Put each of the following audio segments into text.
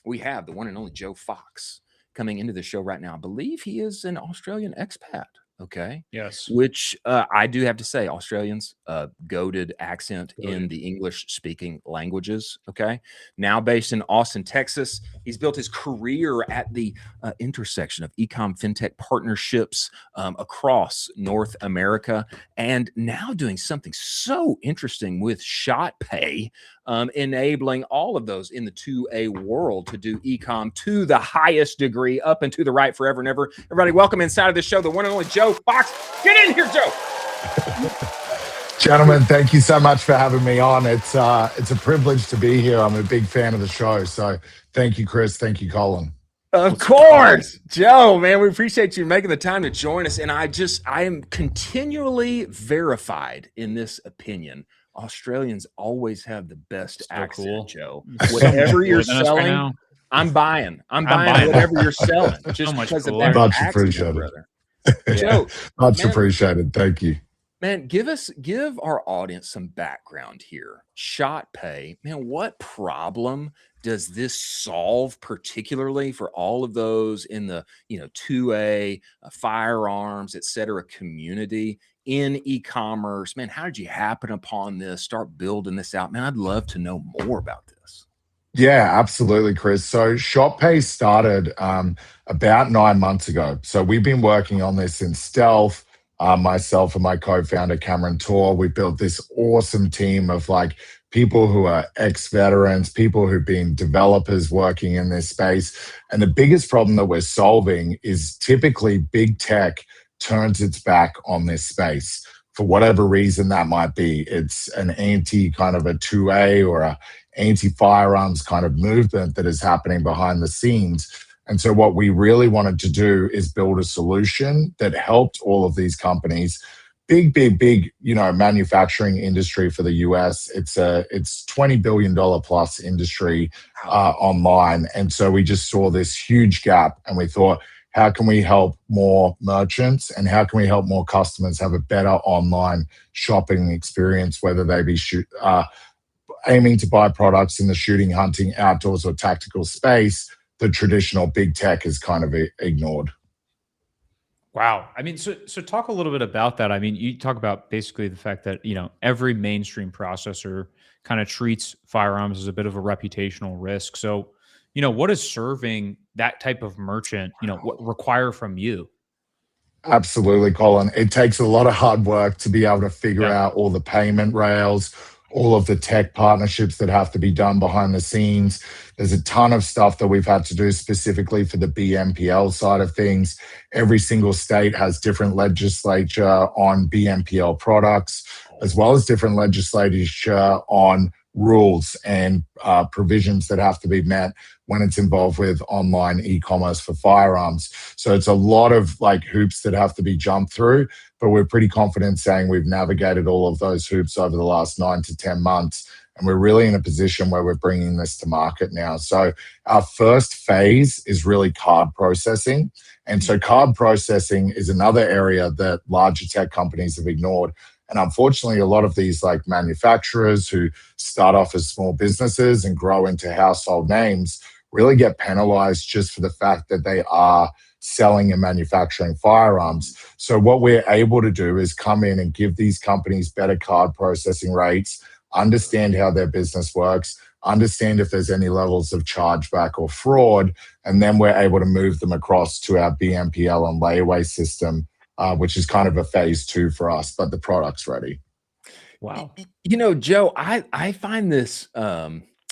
we have the one and only Joe Fox coming into the show right now. I believe he is an Australian expat. Okay. Yes. Which I do have to say, Australians, goated accent in the English speaking languages. Okay. Now based in Austin, Texas. He's built his career at the intersection of e-com fintech partnerships across North America, and now doing something so interesting with ShotPay, enabling all of those in the 2A world to do e-com to the highest degree, up and to the right, forever and ever. Everybody, welcome inside of the show, the one and only Joe Fox. Get in here, Joe. Gentlemen, thank you so much for having me on. It's a privilege to be here. I'm a big fan of the show. So thank you, Chris. Thank you, Colin. Of course, Joe, man, we appreciate you making the time to join us. And I am continually verified in this opinion. Australians always have the best accent, cool. Joe. Whatever you're selling, right, I'm buying whatever you're selling. Just because of that accent, brother. Joe, much appreciated. Thank you. Man, give our audience some background here. ShotPay, man, what problem does this solve particularly for all of those in the 2A firearms, et cetera, community in e-commerce? Man, how did you happen upon this? Start building this out, man. I'd love to know more about this. Yeah, absolutely, Chris. So ShotPay started about 9 months ago. So we've been working on this in stealth. Myself and my co-founder, Cameron Tor, we built this awesome team of people who are ex-veterans, people who've been developers working in this space. And the biggest problem that we're solving is typically big tech turns its back on this space. For whatever reason that might be, it's an anti kind of a 2A or a anti-firearms kind of movement that is happening behind the scenes. And so what we really wanted to do is build a solution that helped all of these companies, big, manufacturing industry for the US. It's $20 billion plus industry online. And so we just saw this huge gap and we thought, how can we help more merchants and how can we help more customers have a better online shopping experience, whether they be aiming to buy products in the shooting, hunting, outdoors, or tactical space the traditional big tech is kind of ignored. Wow. I mean, so talk a little bit about that. I mean, you talk about basically the fact that, every mainstream processor kind of treats firearms as a bit of a reputational risk. So, what is serving that type of merchant, what require from you? Absolutely, Colin. It takes a lot of hard work to be able to figure out all the payment rails, all of the tech partnerships that have to be done behind the scenes. There's a ton of stuff that we've had to do specifically for the BNPL side of things. Every single state has different legislature on BNPL products, as well as different legislature on rules and provisions that have to be met when it's involved with online e-commerce for firearms. So it's a lot of hoops that have to be jumped through, but we're pretty confident saying we've navigated all of those hoops over the last 9 to 10 months. And we're really in a position where we're bringing this to market now. So our first phase is really card processing. And so card processing is another area that larger tech companies have ignored. And unfortunately, a lot of these manufacturers who start off as small businesses and grow into household names really get penalized just for the fact that they are selling and manufacturing firearms. So what we're able to do is come in and give these companies better card processing rates, understand how their business works, understand if there's any levels of chargeback or fraud, and then we're able to move them across to our BNPL and layaway system, which is kind of a phase 2 for us, but the product's ready. Wow. Joe, I find this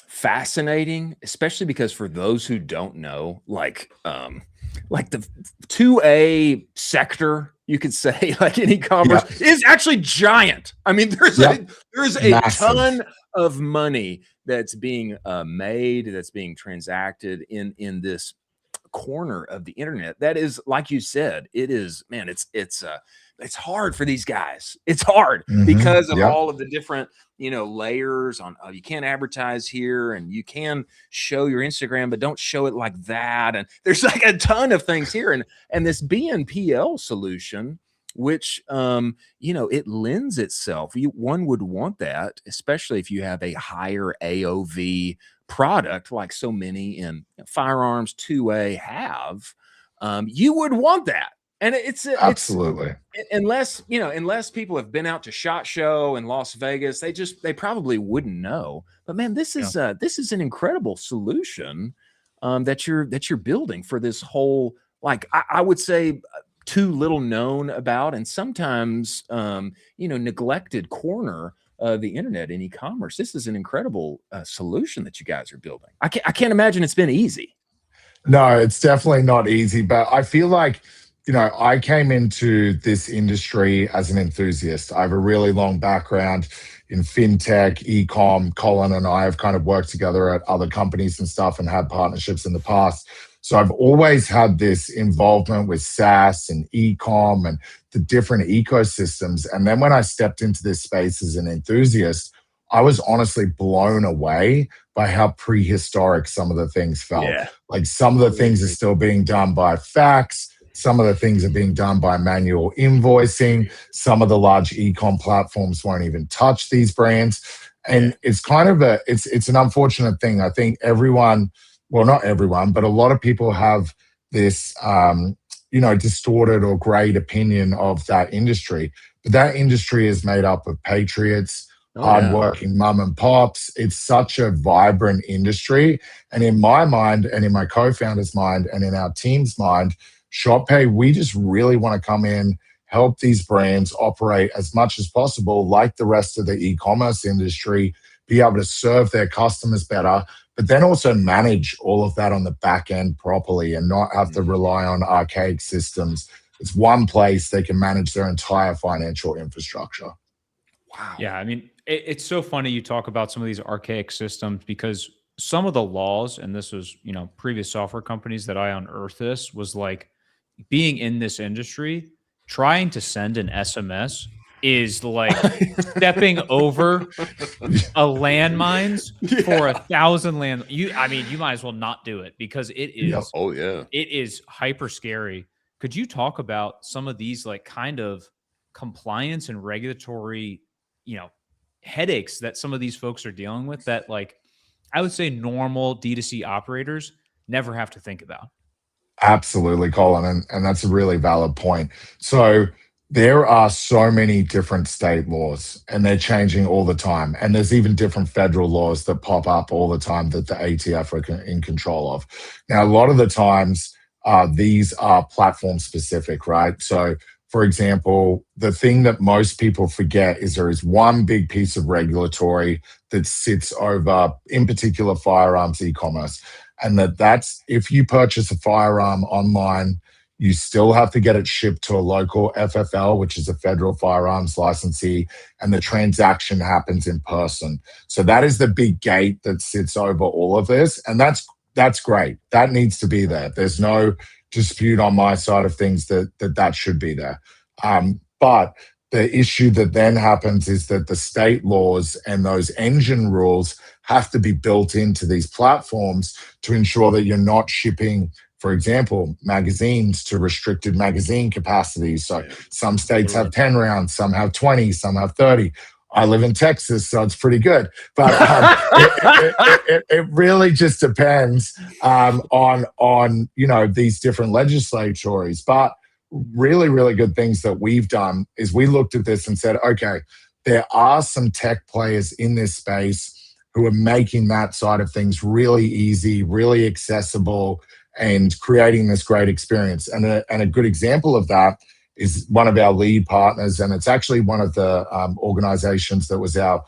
fascinating, especially because for those who don't know, the 2A sector, you could say, in e-commerce, is actually giant. I mean, there's a ton of money that's being made, that's being transacted in this corner of the internet. That is, like you said, it is, man, it's hard for these guys. It's hard because of all of the different, layers on, you can't advertise here and you can show your Instagram, but don't show it like that. And there's a ton of things here. And this BNPL solution, which, it lends itself. One would want that, especially if you have a higher AOV product like so many in firearms 2A have, you would want that. And it's Absolutely. unless, you know, unless people have been out to SHOT Show in Las Vegas, they probably wouldn't know. But man, this is an incredible solution that you're building for this whole, like, I would say, too little known about, and sometimes you know, neglected corner of the internet in e-commerce. This is an incredible solution that you guys are building. I can't imagine it's been easy. No, it's definitely not easy, but I feel like, you know, I came into this industry as an enthusiast. I have a really long background in fintech, e-com. Colin and I have kind of worked together at other companies and stuff and had partnerships in the past. So I've always had this involvement with SaaS and e-com and the different ecosystems. And then when I stepped into this space as an enthusiast, I was honestly blown away by how prehistoric some of the things felt. Yeah. Like some of the things are still being done by fax. Some of the things are being done by manual invoicing. Some of the large e-com platforms won't even touch these brands. And it's kind of it's an unfortunate thing. I think everyone, well, not everyone, but a lot of people have this, you know, distorted or grayed opinion of that industry. But that industry is made up of patriots, hardworking mom and pops. It's such a vibrant industry. And in my mind, and in my co-founder's mind, and in our team's mind, ShotPay, we just really want to come in, help these brands operate as much as possible like the rest of the e-commerce industry, be able to serve their customers better, but then also manage all of that on the back end properly and not have to rely on archaic systems. It's one place they can manage their entire financial infrastructure. Wow. Yeah, I mean, it's so funny you talk about some of these archaic systems, because some of the laws, and this was, you know, previous software companies that I unearthed, this was like, being in this industry, trying to send an SMS is like stepping over a landmines for 1,000 land. I mean, you might as well not do it, because it is. Oh yeah. It is hyper scary. Could you talk about some of these, like, kind of compliance and regulatory, you know, headaches that some of these folks are dealing with that, like, I would say normal D2C operators never have to think about? Absolutely, Colin. And that's a really valid point. So there are so many different state laws and they're changing all the time. And there's even different federal laws that pop up all the time that the ATF are in control of. Now, a lot of the times, these are platform specific, right? So for example, the thing that most people forget is there is one big piece of regulatory that sits over, in particular, firearms e-commerce. And that's if you purchase a firearm online, you still have to get it shipped to a local FFL, which is a federal firearms licensee, and the transaction happens in person. So that is the big gate that sits over all of this. And that's great. That needs to be there. There's no dispute on my side of things that should be there. But the issue that then happens is that the state laws and those engine rules have to be built into these platforms to ensure that you're not shipping, for example, magazines to restricted magazine capacities. So some states have 10 rounds, some have 20, some have 30. I live in Texas, so it's pretty good. But it really just depends on you know, these different legislatures. But really, really good things that we've done is we looked at this and said, okay, there are some tech players in this space who are making that side of things really easy, really accessible, and creating this great experience. And a good example of that is one of our lead partners, and it's actually one of the organizations that was our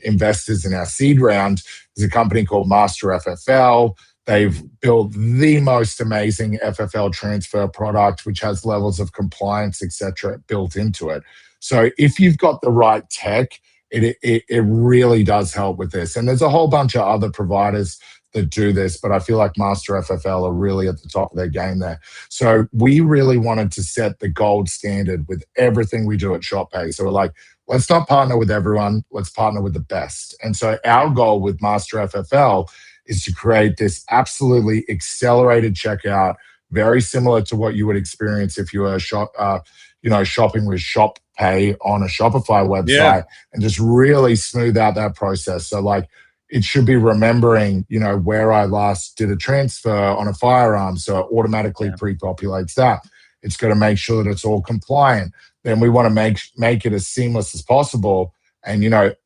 investors in our seed round, is a company called Master FFL. They've built the most amazing FFL transfer product, which has levels of compliance, et cetera, built into it. So if you've got the right tech, it really does help with this. And there's a whole bunch of other providers that do this, but I feel like Master FFL are really at the top of their game there. So we really wanted to set the gold standard with everything we do at ShotPay. So we're like, let's not partner with everyone, let's partner with the best. And so our goal with Master FFL is to create this absolutely accelerated checkout, very similar to what you would experience if you were shopping with ShotPay on a Shopify website, and just really smooth out that process. So like, it should be remembering, where I last did a transfer on a firearm, so it automatically Yeah. pre-populates that. It's got to make sure that it's all compliant. Then we want to make it as seamless as possible. And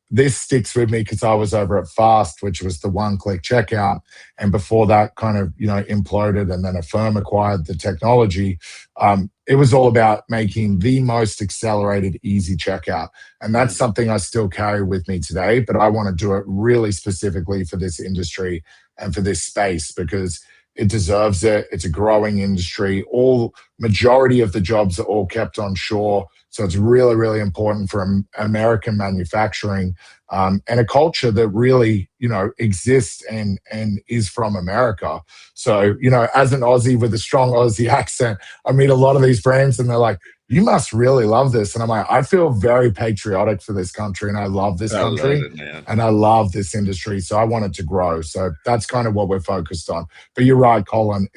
this sticks with me because I was over at Fast, which was the one-click checkout, and before that kind of imploded, and then a firm acquired the technology. It was all about making the most accelerated, easy checkout, and that's something I still carry with me today. But I want to do it really specifically for this industry and for this space because it deserves it. It's a growing industry. Majority of the jobs are all kept on shore. So it's really, really important for American manufacturing and a culture that really, exists and is from America. So, as an Aussie with a strong Aussie accent, I meet a lot of these brands and they're like, you must really love this. And I'm like, I feel very patriotic for this country and I love this country. I love it, man. And I love this industry. So I want it to grow. So that's kind of what we're focused on. But you're right, Colin.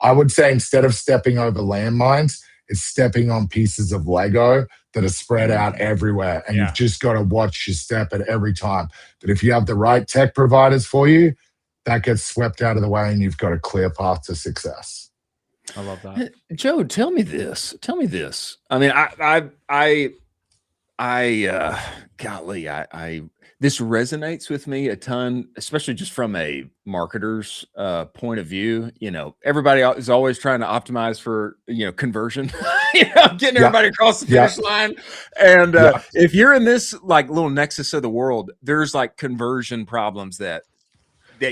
I would say instead of stepping over landmines, it's stepping on pieces of Lego that are spread out everywhere. And you've just got to watch your step at every time. But if you have the right tech providers for you, that gets swept out of the way and you've got a clear path to success. I love that. Joe, tell me this. I mean, golly, this resonates with me a ton, especially just from a marketer's point of view. Everybody is always trying to optimize for, conversion, getting everybody across the finish line. And if you're in this like little nexus of the world, there's like conversion problems that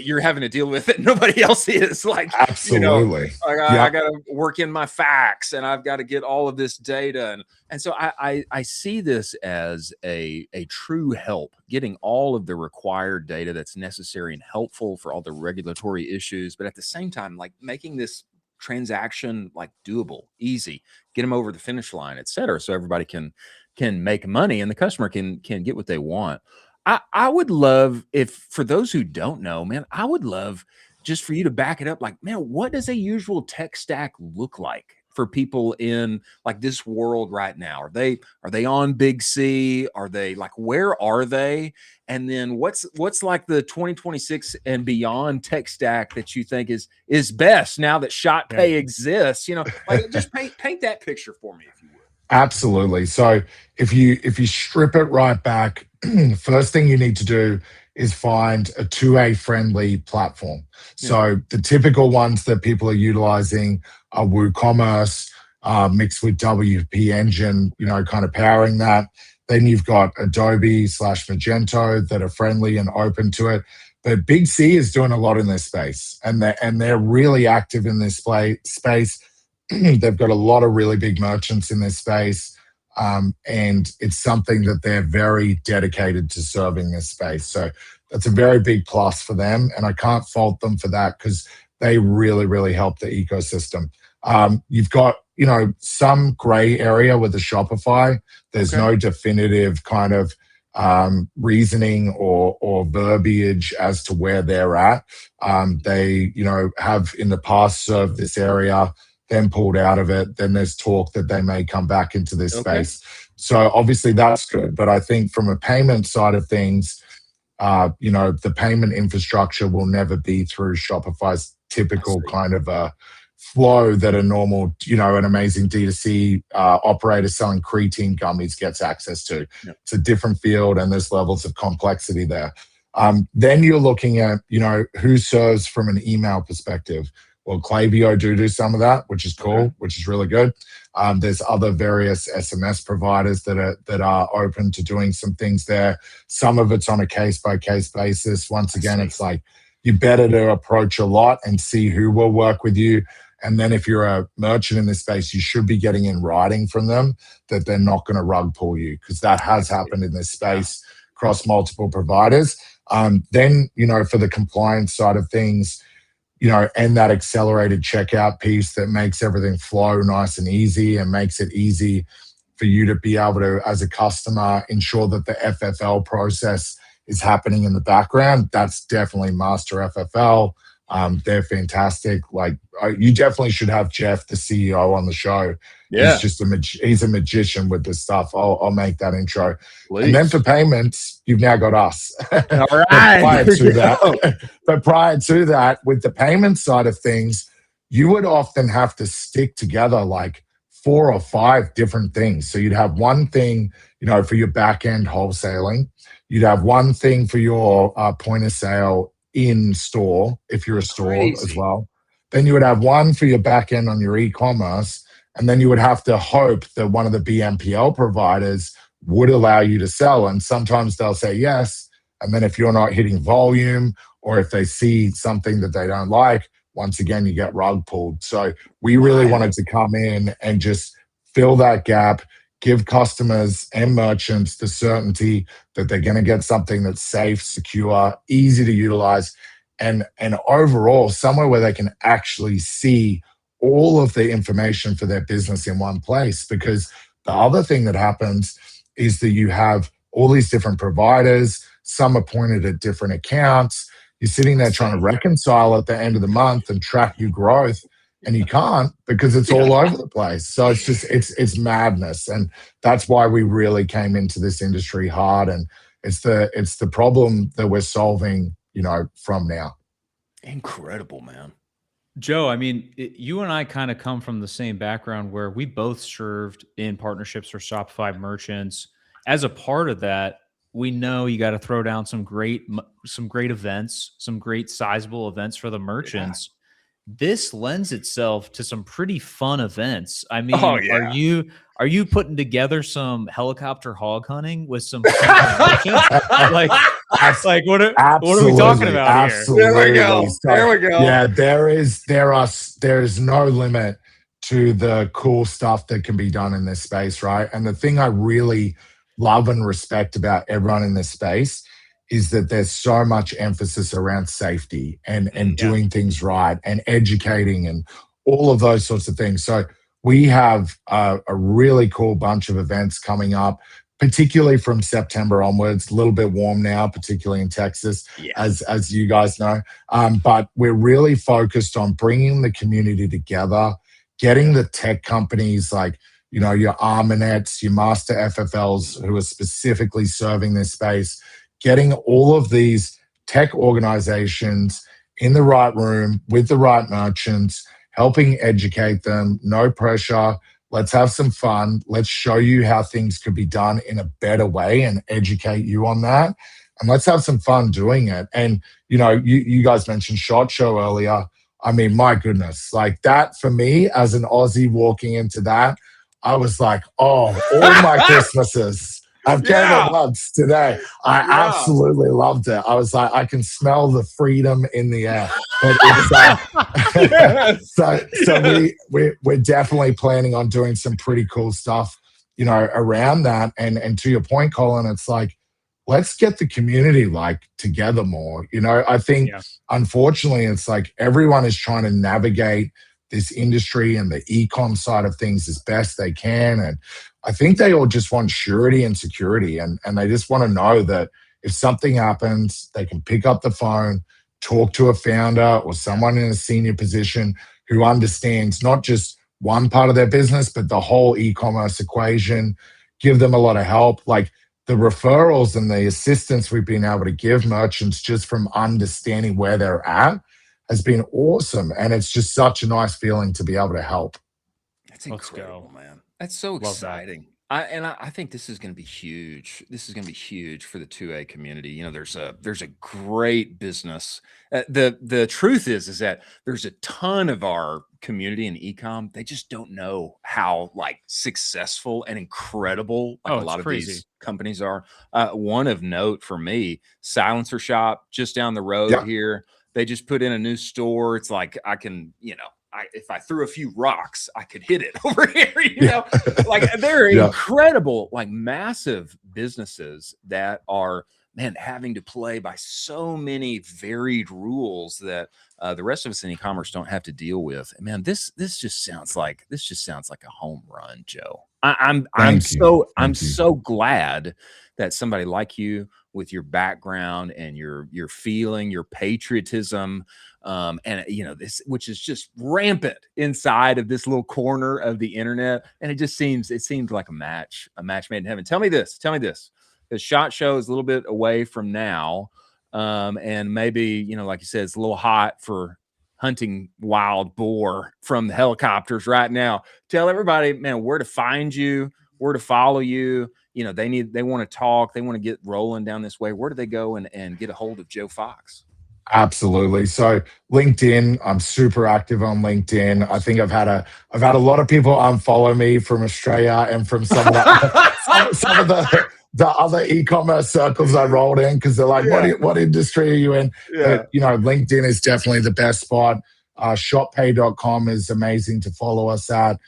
you're having to deal with that nobody else is. Like, absolutely. I got to work in my facts and I've got to get all of this data. And so I see this as a true help, getting all of the required data that's necessary and helpful for all the regulatory issues. But at the same time, like making this transaction like doable, easy, get them over the finish line, et cetera. So everybody can make money and the customer can get what they want. I would love, if for those who don't know, man, I would love just for you to back it up. Like, man, what does a usual tech stack look like for people in like this world right now? Are they on Big C? Are they like, where are they? And then what's like the 2026 and beyond tech stack that you think is best now that ShotPay exists? Like just paint that picture for me, if you would. Absolutely. So if you strip it right back, first thing you need to do is find a 2A friendly platform. So the typical ones that people are utilizing are WooCommerce mixed with WP Engine, kind of powering that. Then you've got Adobe / Magento that are friendly and open to it. But Big C is doing a lot in this space, and they're really active in this space. They've got a lot of really big merchants in this space, and it's something that they're very dedicated to serving this space. So that's a very big plus for them, and I can't fault them for that because they really, really help the ecosystem. You've got, some gray area with the Shopify. There's no definitive kind of reasoning or verbiage as to where they're at. They, have in the past served this area, then pulled out of it. Then there's talk that they may come back into this space. So obviously that's good. But I think from a payment side of things, the payment infrastructure will never be through Shopify's typical kind of flow that a normal, an amazing D2C operator selling creatine gummies gets access to. It's a different field and there's levels of complexity there. Then you're looking at, who serves from an email perspective. Well, Klaviyo do some of that, which is cool, which is really good. There's other various SMS providers that are open to doing some things there. Some of it's on a case-by-case basis. Once again, it's like you better to approach a lot and see who will work with you. And then if you're a merchant in this space, you should be getting in writing from them that they're not going to rug pull you, because that has happened in this space across multiple providers. Then, for the compliance side of things, and that accelerated checkout piece that makes everything flow nice and easy and makes it easy for you to be able to, as a customer, ensure that the FFL process is happening in the background. That's definitely Master FFL, They're fantastic. Like you definitely should have Jeff, the CEO, on the show. Yeah, He's a magician with this stuff. I'll make that intro. And then for please. payments, you've now got us. All But right, prior there to you that, go. with the payment side of things, you would often have to stick together like 4 or 5 different things. So you'd have one thing, for your back end wholesaling. You'd have one thing for your point of sale in store, if you're a store as Crazy. well. Then you would have one for your back end on your e-commerce. And then you would have to hope that one of the BNPL providers would allow you to sell. And sometimes they'll say yes. And then if you're not hitting volume, or if they see something that they don't like, once again, you get rug pulled. So we really wanted Wild. to come in and just fill that gap, give customers and merchants the certainty that they're going to get something that's safe, secure, easy to utilize, and overall somewhere where they can actually see all of the information for their business in one place. Because the other thing that happens is that you have all these different providers, some are pointed at different accounts. You're sitting there trying to Insane. reconcile at the end of the month and track your growth, and you can't because it's Yeah. all over the place. So it's madness, and that's why we really came into this industry hard. And it's the problem that we're solving, from now. Incredible, man. Joe, I mean, you and I kind of come from the same background where we both served in partnerships for Shopify merchants. As a part of that, we know you got to throw down some great events, some great sizable events for the merchants. This lends itself to some pretty fun events. I Oh mean, yeah. are you putting together some helicopter hog hunting with some potential merchants? Like, what are we talking about here? Absolutely. There we go. So, There we go. yeah, there's no limit to the cool stuff that can be done in this space, right? And the thing I really love and respect about everyone in this space is that there's so much emphasis around safety and doing things right and educating and all of those sorts of things. So we have a really cool bunch of events coming up, particularly from September onwards. A little bit warm now, particularly in Texas, Yeah. as you guys know. But we're really focused on bringing the community together, getting the tech companies like your Armanets, your Master FFLs, who are specifically serving this space, getting all of these tech organizations in the right room with the right merchants, helping educate them, no pressure. Let's have some fun. Let's show you how things could be done in a better way and educate you on that. And let's have some fun doing it. And, you guys mentioned SHOT Show earlier. I mean, my goodness, like that for me as an Aussie walking into that, I was like, oh, all my Christmases. I've came at once today. I absolutely loved it. I was like, I can smell the freedom in the air. But it's, so we're definitely planning on doing some pretty cool stuff, around that. And to your point, Colin, it's like, let's get the community together more. I think unfortunately, it's like everyone is trying to navigate this industry and the e-com side of things as best they can. And I think they all just want surety and security. And they just want to know that if something happens, they can pick up the phone, talk to a founder or someone in a senior position who understands not just one part of their business, but the whole e-commerce equation, give them a lot of help. Like the referrals and the assistance we've been able to give merchants just from understanding where they're at has been awesome. And it's just such a nice feeling to be able to help. That's incredible, man. That's so Love that. exciting. I think this is going to be huge. This is going to be huge for the 2A community. There's a great business. The truth is that there's a ton of our community in ecom. They just don't know how successful and incredible a lot of these companies are. One of note for me, Silencer Shop, just down the road here. They just put in a new store. It's like I can, if I threw a few rocks, I could hit it over here. They're incredible, massive businesses that are man, having to play by so many varied rules that the rest of us in e-commerce don't have to deal with. And man, this just sounds like a home run, Joe. I'm Thank you. I'm Thank you. so glad that somebody like you, with your background and your feeling, your patriotism, and this, which is just rampant inside of this little corner of the internet, and it seems like a match made in heaven. Tell me this. The SHOT Show is a little bit away from now, and maybe, like you said, it's a little hot for hunting wild boar from the helicopters right now. Tell everybody, man, where to find you, where to follow you. They want to talk, they want to get rolling down this way. Where do they go and get a hold of Joe Fox? Absolutely. So LinkedIn, I'm super active on LinkedIn. I think I've had a lot of people unfollow me from Australia and from some of the other e-commerce circles I rolled in, because they're like, Yeah. what industry are you in? Yeah. But LinkedIn is definitely the best spot. ShotPay.com is amazing to follow us at.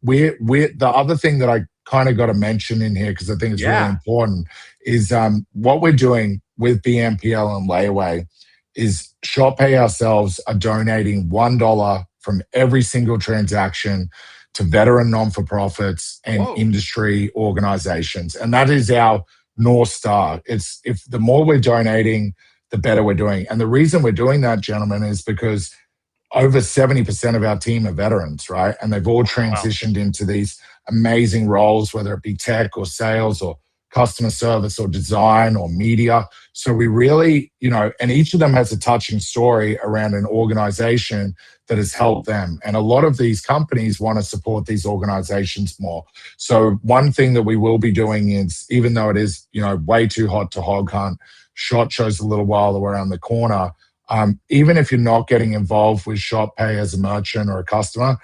We're the other thing that I kind of got to mention in here, because I think it's really important, is what we're doing with BNPL and layaway is ShotPay ourselves are donating $1 from every single transaction to veteran non-for-profits and industry organizations. And that is our North Star. It's, if the more we're donating, the better we're doing. And the reason we're doing that, gentlemen, is because over 70% of our team are veterans, right? And they've all transitioned into these amazing roles, whether it be tech or sales or customer service or design or media. So we really, and each of them has a touching story around an organization that has helped them. And a lot of these companies want to support these organizations more. So one thing that we will be doing is, even though it is, way too hot to hog hunt, SHOT Show's a little while around the corner. Even if you're not getting involved with ShotPay as a merchant or a customer,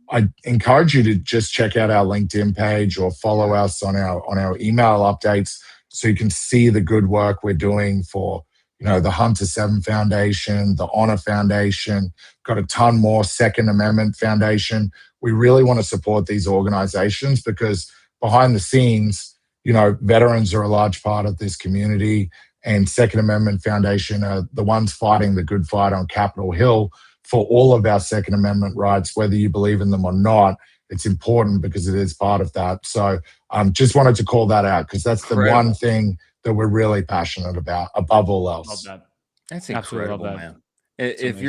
I encourage you to just check out our LinkedIn page or follow us on our email updates, so you can see the good work we're doing for the Hunter 7 Foundation, the Honor Foundation, got a ton more, Second Amendment Foundation. We really want to support these organizations because behind the scenes, veterans are a large part of this community, and Second Amendment Foundation are the ones fighting the good fight on Capitol Hill for all of our Second Amendment rights, whether you believe in them or not. It's important because it is part of that. So just wanted to call that out, because that's the one thing that we're really passionate about above all else. Love that. That's incredible, Love that. man. If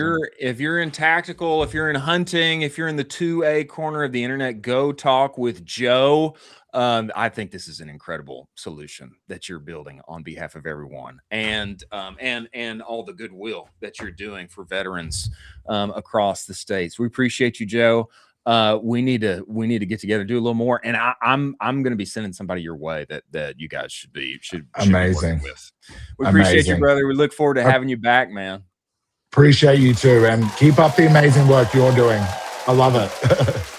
you're in tactical, if you're in hunting, if you're in the 2A corner of the internet, go talk with Joe. I think this is an incredible solution that you're building on behalf of everyone, and all the goodwill that you're doing for veterans across the states. We appreciate you, Joe. We need to get together, do a little more, and I'm going to be sending somebody your way that you guys should be amazing. Be with. We appreciate you, brother. We look forward to having you back, man. Appreciate you too, and keep up the amazing work you're doing. I love it.